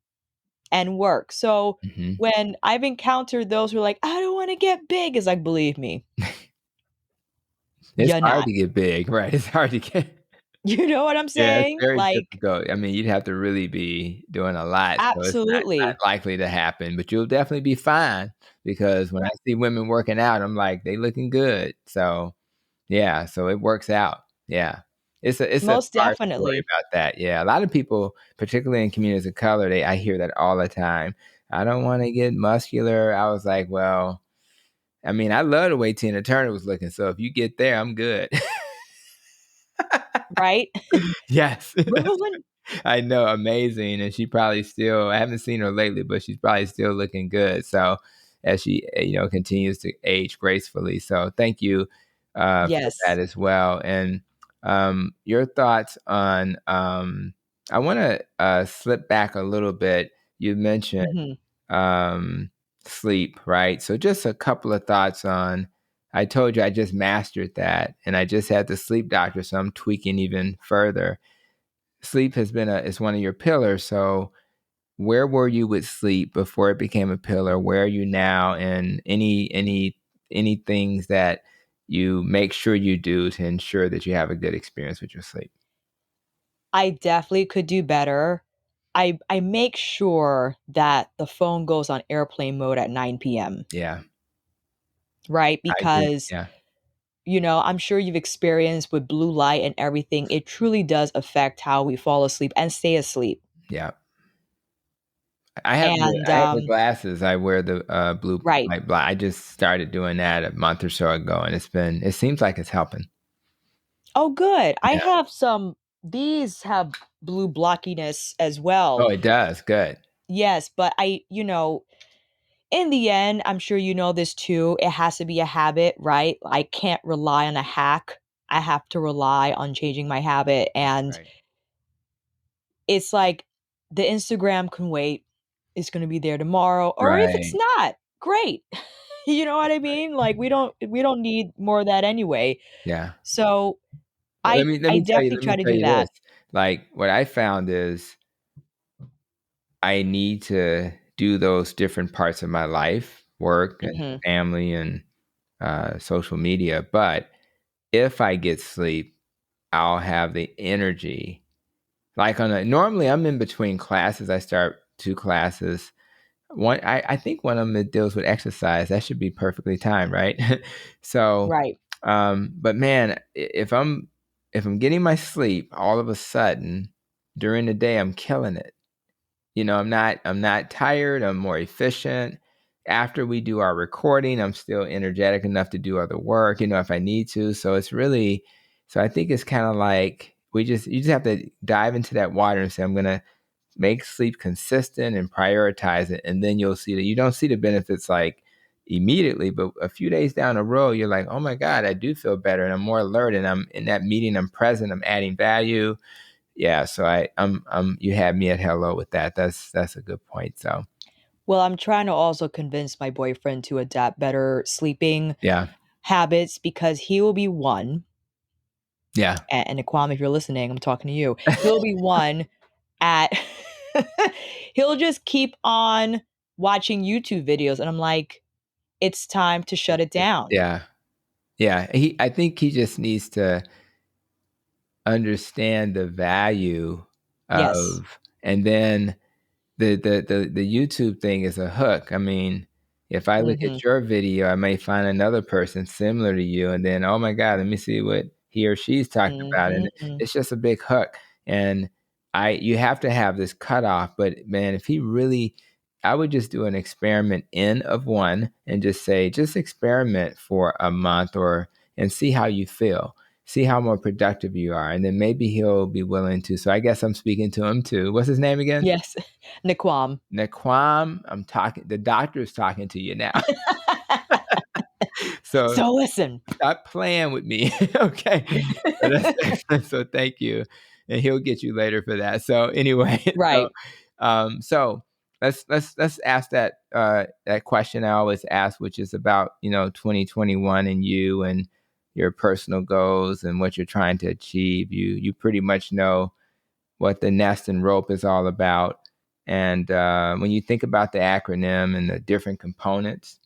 and work. So Hmm. when I've encountered those who are like, I don't want to get big, is like, believe me, It's you're hard not. to get big, right? It's hard to get. You know what I'm Yeah, it's saying? very Like, difficult. I mean, you'd have to really be doing a lot, so it's not absolutely. likely to happen, but you'll definitely be fine because when I see women working out, I'm like, "They looking good." So, yeah, so it works out. Yeah. It's a Most hard story definitely. about that. Yeah, a lot of people, particularly in communities of color, I hear that all the time. "I don't wanna get muscular." I was like, "Well, I mean, I love the way Tina Turner was looking, so if you get there, I'm good." Right? Yes. Remember when? I know, amazing, and she probably still. I haven't seen her lately, but she's probably still looking good. So, as she continues to age gracefully. So, thank you for that Yes. as well. And your thoughts on. I want to slip back a little bit. You mentioned Mhm. um, sleep, right? So, just a couple of thoughts on. I told you I just mastered that, and I just had the sleep doctor, so I'm tweaking even further. Sleep has been is one of your pillars. So where were you with sleep before it became a pillar? Where are you now? And any things that you make sure you do to ensure that you have a good experience with your sleep? I definitely could do better. I make sure that the phone goes on airplane mode at 9 PM, Yeah, right? I agree. Because, Yeah, I'm sure you've experienced with blue light and everything, it truly does affect how we fall asleep and stay asleep. yeah. And, I have the glasses. I wear the blue right. light. I just started doing that a month or so ago, and it seems like it's helping. Oh, good. I Yeah. have these have blue blockiness as Oh, well. it does. Good. Yes, but in the end, I'm sure you know this too, it has to be a habit, right? I can't rely on a hack. I have to rely on changing my habit. And Right. it's like the Instagram can wait. It's going to be there tomorrow. Or if it's Right. not, great. You know what I Right. mean? Like we don't need more of that anyway. Yeah. So Well, I let I me tell you definitely try to do this. that. Like, what I found is I need to do those different parts of my life, work and Mhm. family and social media. But if I get sleep, I'll have the energy. Like normally I'm in between classes. I start two classes. I think one of them deals with exercise. That should be perfectly timed, right? So, Right. but man, if I'm getting my sleep, all of a sudden during the day I'm killing it. I'm not tired, I'm more efficient. After we do our recording, I'm still energetic enough to do other work, if I need to. So I think it's kind of like you just have to dive into that water and say, I'm going to make sleep consistent and prioritize it. And then you'll see that you don't see the benefits like immediately, but a few days down the road, you're like, oh my God, I do feel better and I'm more alert and I'm in that meeting, I'm present, I'm adding value. Yeah, so I'm you had me at hello with that. That's a good point. So Well, I'm trying to also convince my boyfriend to adapt better sleeping yeah, habits because he will be one, yeah, and Naquam, if you're listening, I'm talking to you. He'll be one at he'll just keep on watching YouTube videos, and I'm like, "It's time to shut it down." yeah, yeah. I think he just needs to understand the value Yes. of, and then the YouTube thing is a hook. I mean, if I look Mhm. at your video, I may find another person similar to you, and then, oh my God, let me see what he or she's talking about, and Mhm. it's just a big hook. And you have to have this cutoff. But man, if he really, I would just do an experiment in of one and just say, just experiment for a month and see how you feel. See how more productive you are, and then maybe he'll be willing to. So I guess I'm speaking to him too. What's his name again? Yes. Naquam. Naquam, I'm talking. The doctor is talking to you now. So So listen. stop playing with me, okay? So that's excellent. So thank you, and he'll get you later for that. So anyway, so Right. so let's ask that question I always ask, which is about 2021 and you and your personal goals and what you're trying to achieve. You pretty much know what the nest and rope is all about. And when you think about the acronym and the different components,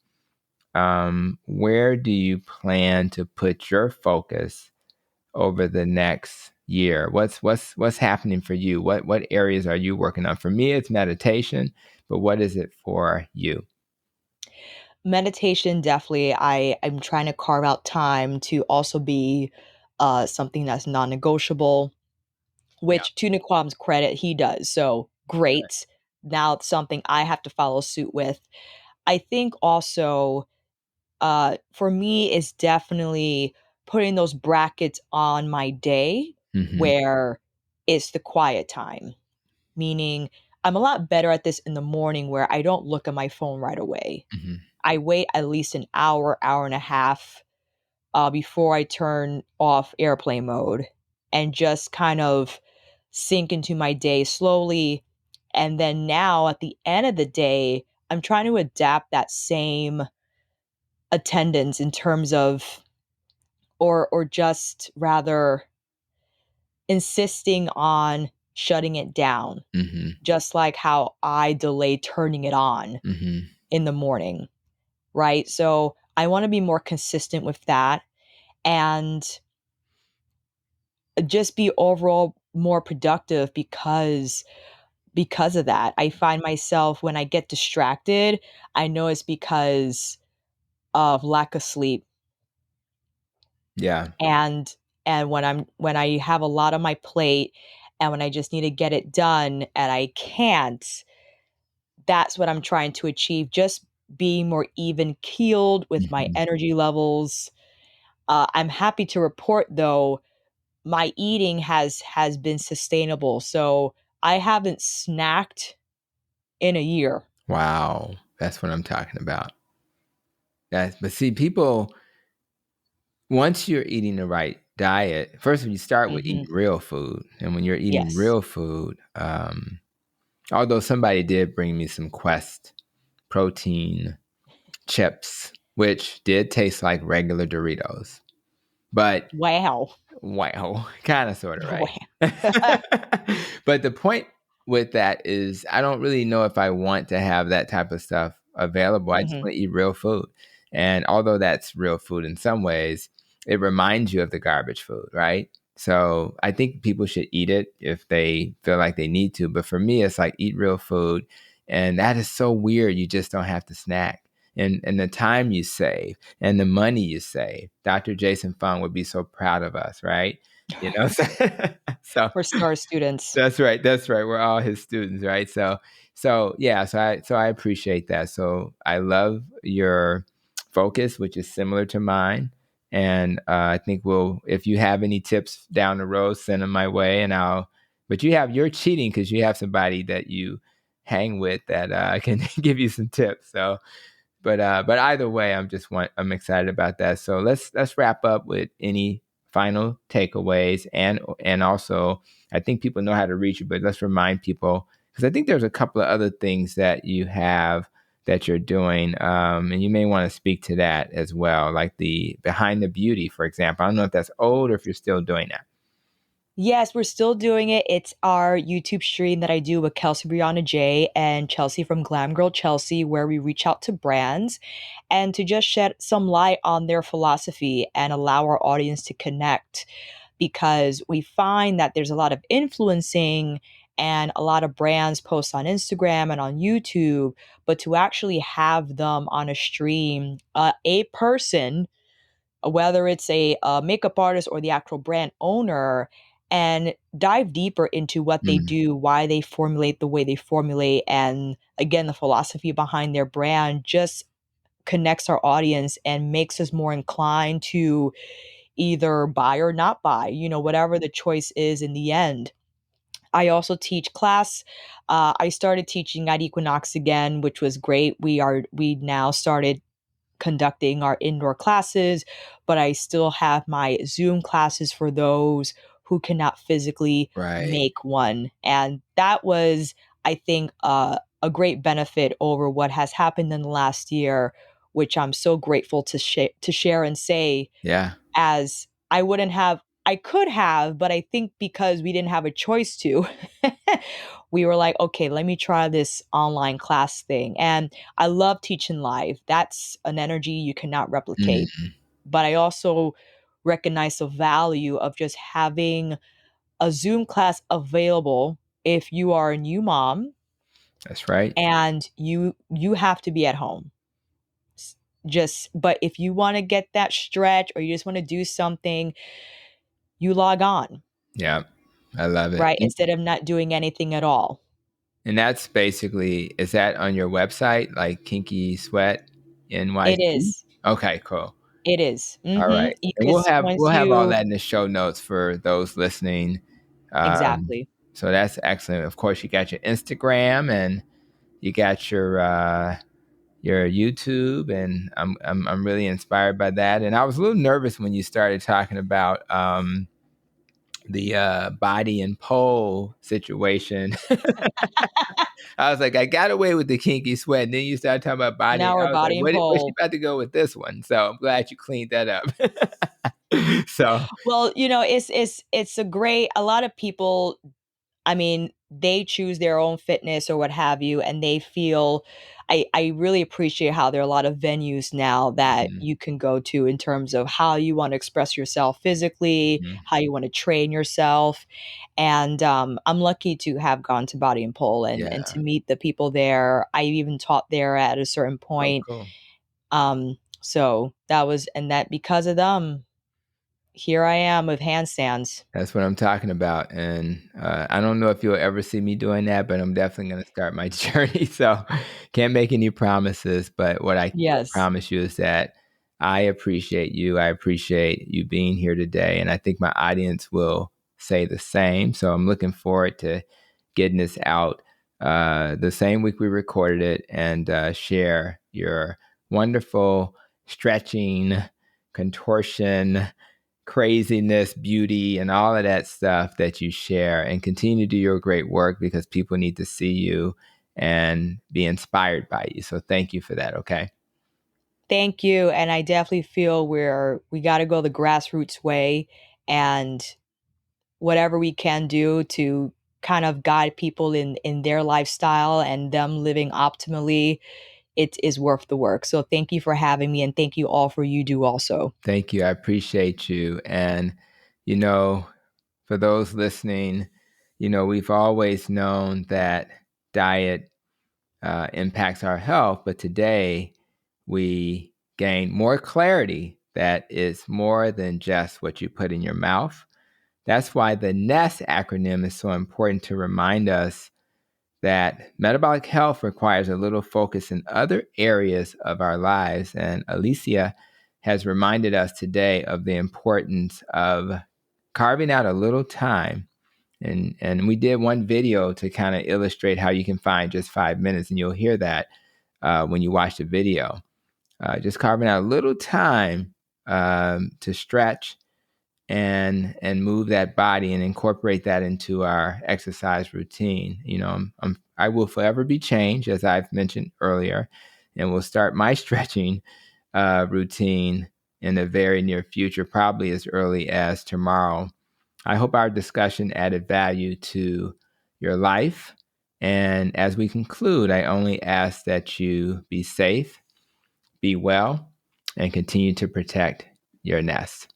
where do you plan to put your focus over the next year? What's happening for you? What areas are you working on? For me, it's meditation, but what is it for you? Meditation, definitely. I'm trying to carve out time to also be something that's non-negotiable, Yeah. which to Naquam's credit, he does. So great. Now it's something I have to follow suit with. I think also for me is definitely putting those brackets on my day Hmm. where is the quiet time, meaning I'm a lot better at this in the morning where I don't look at my phone right away. Mm-hmm. I wait at least an hour, hour and a half before I turn off airplane mode and just kind of sink into my day slowly. And then now at the end of the day, I'm trying to adapt that same attendance in terms of, or just rather insisting on shutting it down, Mm-hmm. just like how I delay turning it on Mm-hmm. in the morning, right? So I want to be more consistent with that and just be overall more productive because of that. I find myself when I get distracted, I know it's because of lack of sleep. Yeah. And when I have a lot on my plate and when I just need to get it done and I can't, that's what I'm trying to achieve. Just being more even keeled with my Mm-hmm. energy levels. I'm happy to report though, my eating has been sustainable. So I haven't snacked in a year. Wow. That's what I'm talking about. But see, people, once you're eating the right diet, first of all, you start with Mhm. eating real food. And when you're eating Yes. real food, although somebody did bring me some Quest protein chips, which did taste like regular Doritos. But Wow. wow, kind of sort of Wow. right. But the point with that is I don't really know if I want to have that type of stuff available. I just Mhm. want to eat real food. And although that's real food in some ways, it reminds you of the garbage food, right? So I think people should eat it if they feel like they need to. But for me, it's like eat real food. And that is so weird. You just don't have to snack. And the time you save and the money you save. Dr. Jason Fung would be so proud of us, right? You know, so For star students. that's right. That's right. We're all his students, right? So yeah. So I appreciate that. So I love your focus, which is similar to mine. And I think if you have any tips down the road, send them my way, and I'll. But you're cheating because you have somebody that you hang with that can give you some tips. But either way, I'm excited about that. So let's wrap up with any final takeaways and also I think people know how to reach you, but let's remind people because I think there's a couple of other things that you have that you're doing, and you may want to speak to that as well, like the Behind the Beauty, for example. I don't know if that's old or if you're still doing that. Yes, we're still doing it. It's our YouTube stream that I do with Kelsey Brianna J and Chelsea from Glam Girl Chelsea, where we reach out to brands and to just shed some light on their philosophy and allow our audience to connect. Because we find that there's a lot of influencing and a lot of brands post on Instagram and on YouTube, but to actually have them on a stream, a person, whether it's a makeup artist or the actual brand owner, and dive deeper into what they Mm, do, why they formulate the way they formulate, and again, the philosophy behind their brand just connects our audience and makes us more inclined to either buy or not buy, whatever the choice is in the end. I also teach class. I started teaching at Equinox again, which was great. We now started conducting our indoor classes, but I still have my Zoom classes for those who cannot physically right. make one. And that was, I think, a great benefit over what has happened in the last year, which I'm so grateful to share and say, Yeah. as I could have, but I think because we didn't have a choice to, we were like, okay, let me try this online class thing. And I love teaching live. That's an energy you cannot replicate. Mm, But I also recognize the value of just having a Zoom class available if you are a new mom that's right. and you have to be at home. Just but if you want to get that stretch or you just want to do something, you log on, Yeah. I love it. right? Instead of not doing anything at all. And that's basically, is that on your website, like Kinky Sweat It NYC? is. Okay, cool. It is. All right. Because And we'll have once we'll have all you that in the show notes for those listening. Exactly. So that's excellent. Of course, you got your Instagram and you got your YouTube, and I'm really inspired by that. And I was a little nervous when you started talking about the body and pole situation. I was like, I got away with the kinky sweat. And then you started talking about body. Now we're I was like, body and where's she pole. about to go with this one? So I'm glad you cleaned that up. So Well, it's a lot of people, I mean, they choose their own fitness or what have you, and they feel I really appreciate how there are a lot of venues now that mhm, you can go to in terms of how you want to express yourself physically, mhm. how you want to train yourself. And I'm lucky to have gone to Body and Pole and Yeah. to meet the people there. I even taught there at a certain Oh, point. cool. So that was, and that because of them, here I am with handstands. That's what I'm talking about. And I don't know if you'll ever see me doing that, but I'm definitely going to start my journey. So can't make any promises. But what I can Yes. promise you is that I appreciate you. I appreciate you being here today. And I think my audience will say the same. So I'm looking forward to getting this out the same week we recorded it and share your wonderful stretching, contortion, craziness, beauty, and all of that stuff that you share, and continue to do your great work because people need to see you and be inspired by you. So thank you for that. Okay. Thank you. And I definitely feel we got to go the grassroots way, and whatever we can do to kind of guide people in their lifestyle and them living optimally, it is worth the work. So thank you for having me, and thank you all for you do also. Thank you. I appreciate you. And, you know, for those listening, we've always known that diet impacts our health, but today we gain more clarity that it's more than just what you put in your mouth. That's why the NEST acronym is so important to remind us that metabolic health requires a little focus in other areas of our lives. And Alicia has reminded us today of the importance of carving out a little time. And we did one video to kind of illustrate how you can find just 5 minutes, and you'll hear that when you watch the video. Just carving out a little time to stretch and move that body and incorporate that into our exercise routine. I will forever be changed, as I've mentioned earlier, and will start my stretching routine in the very near future, probably as early as tomorrow. I hope our discussion added value to your life. And as we conclude, I only ask that you be safe, be well, and continue to protect your nest.